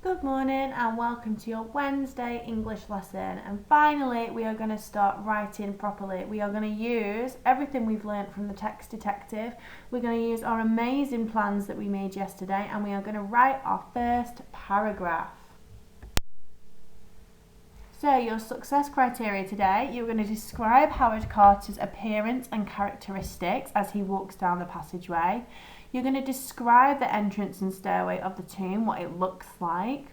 Good morning and welcome to your Wednesday English lesson, and finally we are going to start writing properly. We are going to use everything we've learnt from the Text Detective. We're going to use our amazing plans that we made yesterday, and we are going to write our first paragraph. So your success criteria today, you're going to describe Howard Carter's appearance and characteristics as he walks down the passageway. You're going to describe the entrance and stairway of the tomb, what it looks like.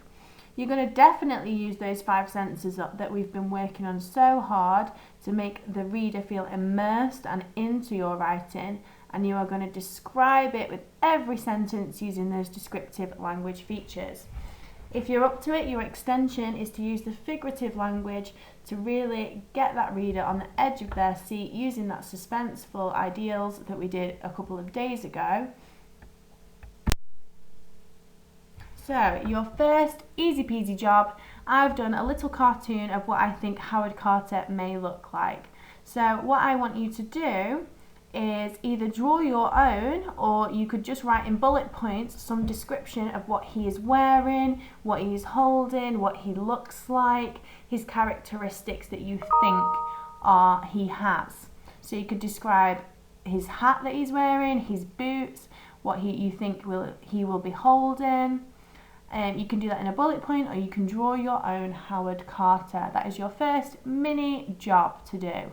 You're going to definitely use those 5 sentences that we've been working on so hard to make the reader feel immersed and into your writing, and you are going to describe it with every sentence using those descriptive language features. If you're up to it, your extension is to use the figurative language to really get that reader on the edge of their seat using that suspenseful ideals that we did a couple of days ago. So, your first easy peasy job, I've done a little cartoon of what I think Howard Carter may look like. So, what I want you to do is either draw your own, or you could just write in bullet points some description of what he is wearing, what he's holding, what he looks like, his characteristics that you think he has. So you could describe his hat that he's wearing, his boots, what you think he will be holding. You can do that in a bullet point, or you can draw your own Howard Carter. That is your first mini job to do.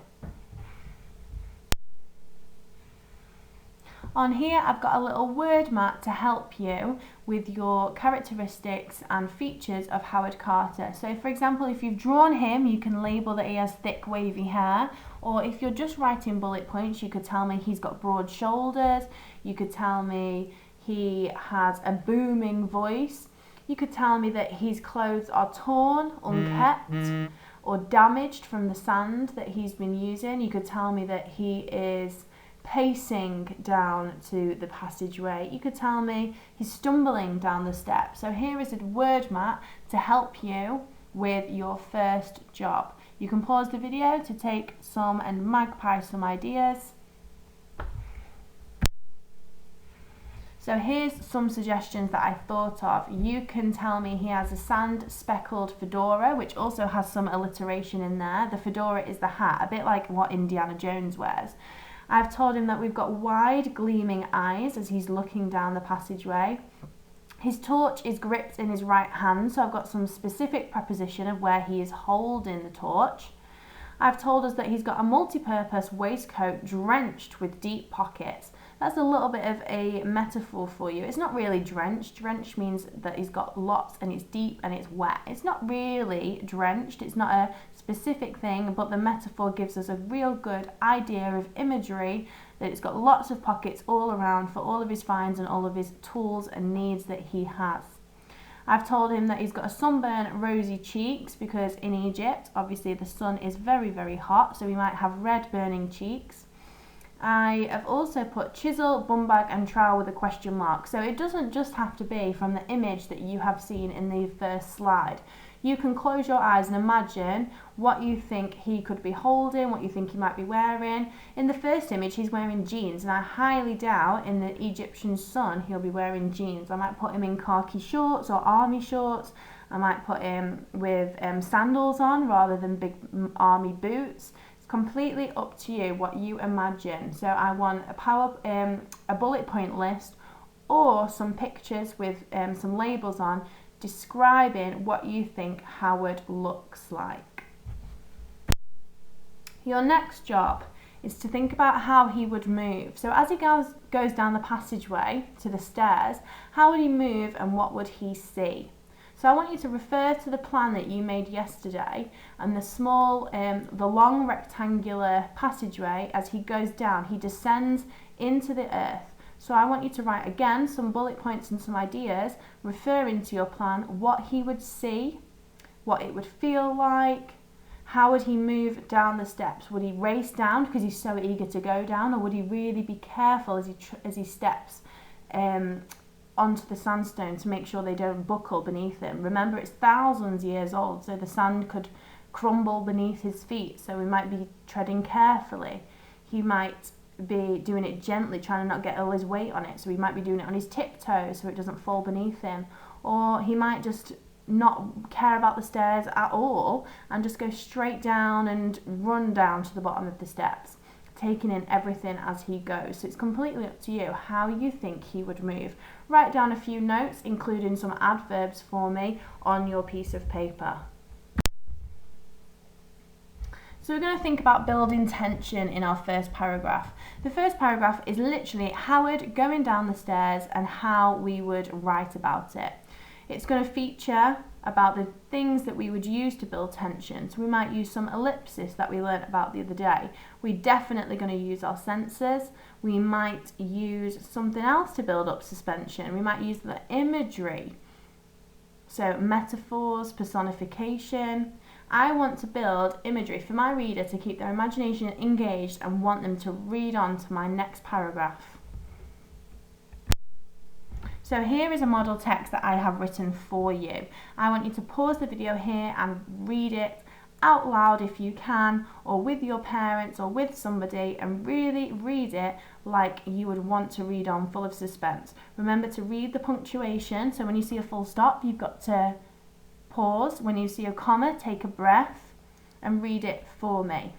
On here I've got a little word mat to help you with your characteristics and features of Howard Carter. So for example, if you've drawn him, you can label that he has thick wavy hair, or if you're just writing bullet points, you could tell me he's got broad shoulders, you could tell me he has a booming voice, you could tell me that his clothes are torn, unkept, or damaged from the sand that he's been using. You could tell me that he is pacing down to the passageway. You could tell me he's stumbling down the steps. So here is a word mat to help you with your first job. You can pause the video to take some and magpie some ideas. So here's some suggestions that I thought of. You can tell me he has a sand speckled fedora, which also has some alliteration in there. The fedora is the hat, a bit like what Indiana Jones wears. I've told him that we've got wide gleaming eyes as he's looking down the passageway. His torch is gripped in his right hand, so I've got some specific preposition of where he is holding the torch. I've told us that he's got a multi-purpose waistcoat drenched with deep pockets. That's a little bit of a metaphor for you. It's not really drenched. Drenched means that he's got lots and it's deep and it's wet. It's not really drenched. It's not a specific thing, but the metaphor gives us a real good idea of imagery that it's got lots of pockets all around for all of his finds and all of his tools and needs that he has. I've told him that he's got a sunburnt rosy cheeks because in Egypt, obviously the sun is very, very hot, so he might have red burning cheeks. I have also put chisel, bum bag and trowel with a question mark. So it doesn't just have to be from the image that you have seen in the first slide. You can close your eyes and imagine what you think he could be holding, what you think he might be wearing. In the first image, he's wearing jeans, and I highly doubt in the Egyptian sun he'll be wearing jeans. I might put him in khaki shorts or army shorts. I might put him with sandals on rather than big army boots. Completely up to you what you imagine. So I want a bullet point list or some pictures with some labels on describing what you think Howard looks like. Your next job is to think about how he would move. So as he goes down the passageway to the stairs, how would he move and what would he see? So I want you to refer to the plan that you made yesterday and the long rectangular passageway. As he goes down, he descends into the earth. So I want you to write again some bullet points and some ideas referring to your plan, what he would see, what it would feel like, how would he move down the steps. Would he race down because he's so eager to go down, or would he really be careful as he steps onto the sandstone to make sure they don't buckle beneath him? Remember, it's thousands of years old, so the sand could crumble beneath his feet, so we might be treading carefully. He might be doing it gently, trying to not get all his weight on it, so he might be doing it on his tiptoes so it doesn't fall beneath him. Or he might just not care about the stairs at all and just go straight down and run down to the bottom of the steps, taking in everything as he goes. So it's completely up to you how you think he would move. Write down a few notes, including some adverbs for me on your piece of paper. So we're going to think about building tension in our first paragraph. The first paragraph is literally Howard going down the stairs and how we would write about it. It's going to feature about the things that we would use to build tension. So we might use some ellipsis that we learnt about the other day. We're definitely going to use our sensors. We might use something else to build up suspension. We might use the imagery. So metaphors, personification. I want to build imagery for my reader to keep their imagination engaged and want them to read on to my next paragraph. So here is a model text that I have written for you. I want you to pause the video here and read it out loud if you can, or with your parents or with somebody, and really read it like you would want to read on, full of suspense. Remember to read the punctuation, so when you see a full stop, you've got to pause. When you see a comma, take a breath and read it for me.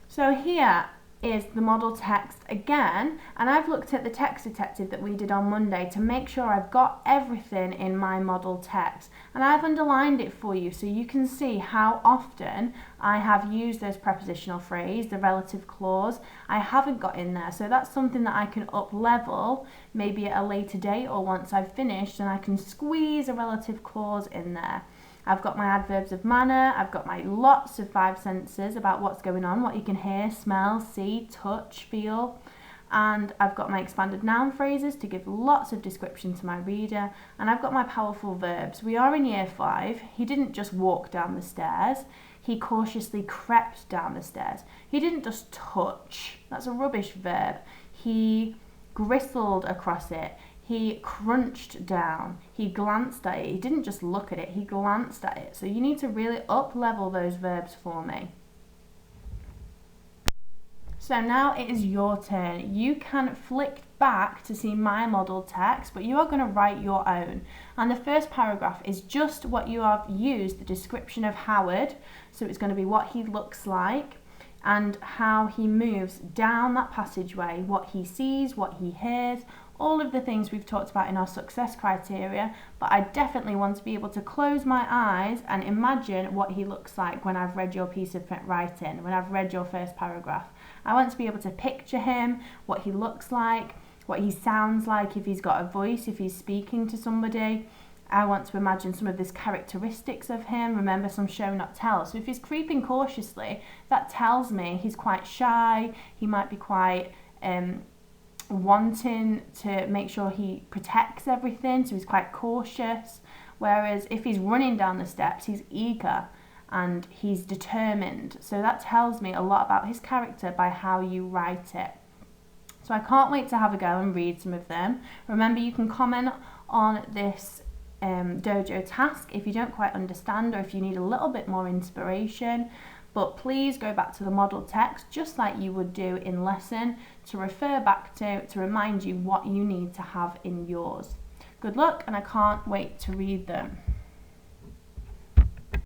So here is the model text again, and I've looked at the text detective that we did on Monday to make sure I've got everything in my model text, and I've underlined it for you so you can see how often I have used those prepositional phrase, the relative clause. I haven't got in there, so that's something that I can up level maybe at a later date or once I've finished, and I can squeeze a relative clause in there. I've got my adverbs of manner, I've got my lots of five senses about what's going on, what you can hear, smell, see, touch, feel, and I've got my expanded noun phrases to give lots of description to my reader, and I've got my powerful verbs. We are in year 5. He didn't just walk down the stairs, he cautiously crept down the stairs. He didn't just touch, that's a rubbish verb. He gristled across it. He crunched down, he glanced at it. He didn't just look at it, he glanced at it. So you need to really up-level those verbs for me. So now it is your turn. You can flick back to see my model text, but you are going to write your own. And the first paragraph is just what you have used, the description of Howard. So it's going to be what he looks like and how he moves down that passageway, what he sees, what he hears, all of the things we've talked about in our success criteria, but I definitely want to be able to close my eyes and imagine what he looks like when I've read your piece of writing, when I've read your first paragraph. I want to be able to picture him, what he looks like, what he sounds like if he's got a voice, if he's speaking to somebody. I want to imagine some of these characteristics of him. Remember, some show not tell. So if he's creeping cautiously, that tells me he's quite shy, he might be quite wanting to make sure he protects everything, so he's quite cautious. Whereas if he's running down the steps, he's eager and he's determined. So that tells me a lot about his character by how you write it. So I can't wait to have a go and read some of them. Remember, you can comment on this dojo task if you don't quite understand or if you need a little bit more inspiration. But please go back to the model text just like you would do in lesson to refer back to remind you what you need to have in yours. Good luck, and I can't wait to read them.